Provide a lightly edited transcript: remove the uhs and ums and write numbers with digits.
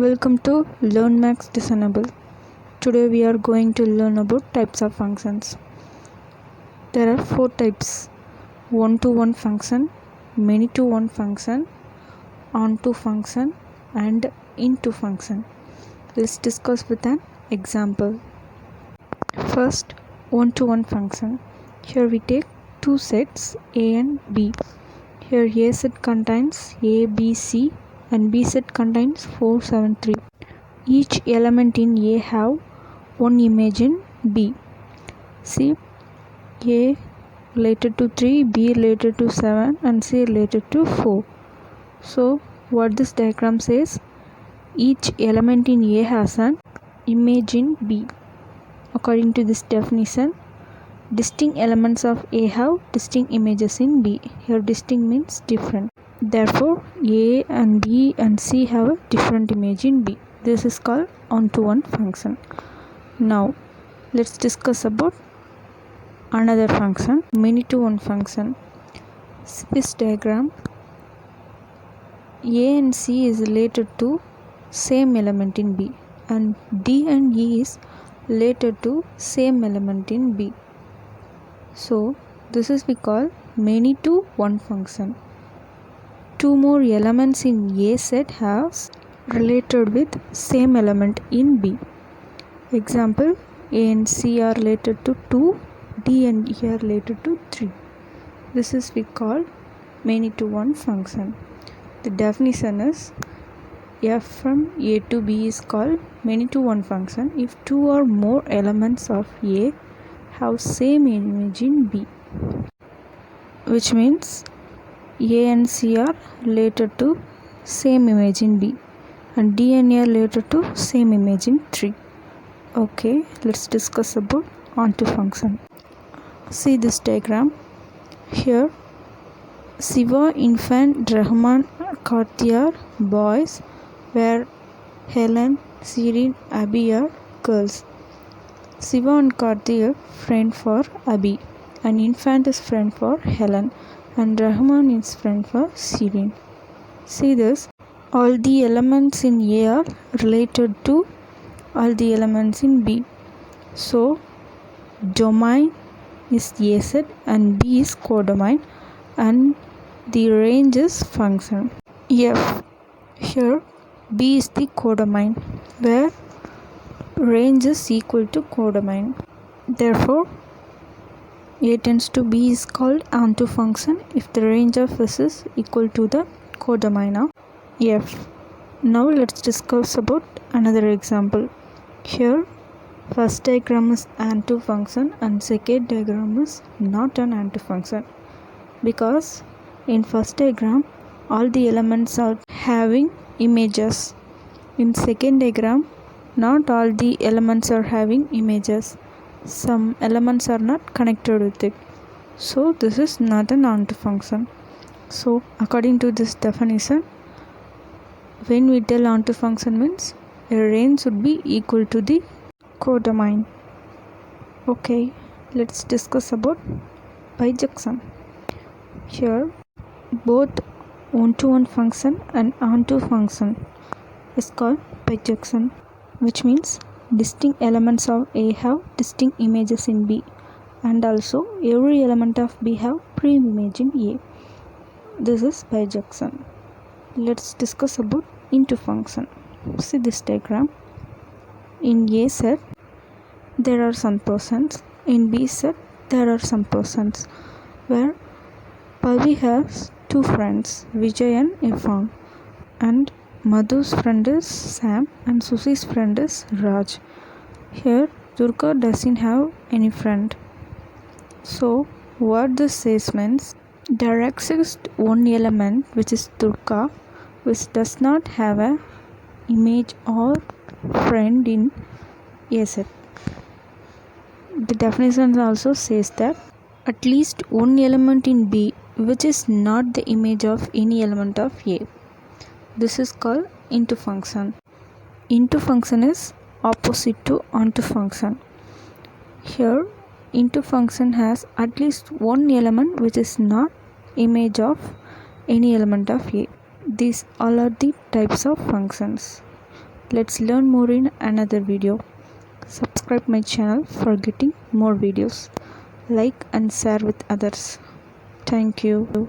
Welcome to Learn Max Discernible. Today we are going to learn about types of functions. There are 4 types: one-to-one function, many-to-one function, on-to function, and into function. Let's discuss with an example. First, one-to-one function. Here we take two sets A and B. Here A set contains A, B, C and B set contains 4, 7, 3. Each element in A have one image in B. See, A related to 3, B related to 7 and C related to 4. So what this diagram says, each element in A has an image in B. According to this definition, distinct elements of A have distinct images in B. Here distinct means different. Therefore, A and B and C have a different image in B. This is called one-to-one function. Now, let's discuss about another function, many-to-one function. See this diagram. A and C is related to same element in B, and D and E is related to same element in B. So, this is we call many-to-one function. Two more elements in A set have related with same element in B. Example, A and C are related to 2, D and E are related to 3. This is we call many-to-one function. The definition is F from A to B is called many-to-one function if two or more elements of A have same image in B, which means A and C are related to same image in B and D and E are related to same image in 3. Okay, let's discuss about onto function. See this diagram. Here Siva, Infant, Rahman, Karthi are boys, where Helen, Sirin, Abhi are girls. Siva and Karthi are friend for Abhi, and Infant is friend for Helen, and Rahman is friend for Sirin. See this, all the elements in A are related to all the elements in B. So, domain is A set and B is codomain, and the range is function F. Here B is the codomain, where range is equal to codomain. Therefore, A tends to B is called onto function if the range of S is equal to the codomain of F. Now let's discuss about another example. Here first diagram is onto function and second diagram is not an onto function, because in first diagram all the elements are having images. In second diagram not all the elements are having images. Some elements are not connected with it. So this is not an onto function. So according to this definition, when we tell onto function means a range should be equal to the codomain. Okay, let's discuss about bijection. Here both one-to-one function and onto function is called bijection, which means distinct elements of A have distinct images in B, and also every element of B have prime image in A. This is bijection. Let's discuss about into function. See this diagram. In A set there are some persons, in B set there are some persons, where Pavi has two friends, Vijay and Irfan, and Madhu's friend is Sam and Susie's friend is Raj. Here Durga doesn't have any friend. So what this says means there exists one element which is Durga, which does not have a image or friend in A set. The definition also says that at least one element in B which is not the image of any element of A. This is called into function. Into function is opposite to onto function. Here into function has at least one element which is not image of any element of A. These all are the types of functions. Let's learn more in another video. Subscribe my channel for getting more videos. Like and share with others. Thank you.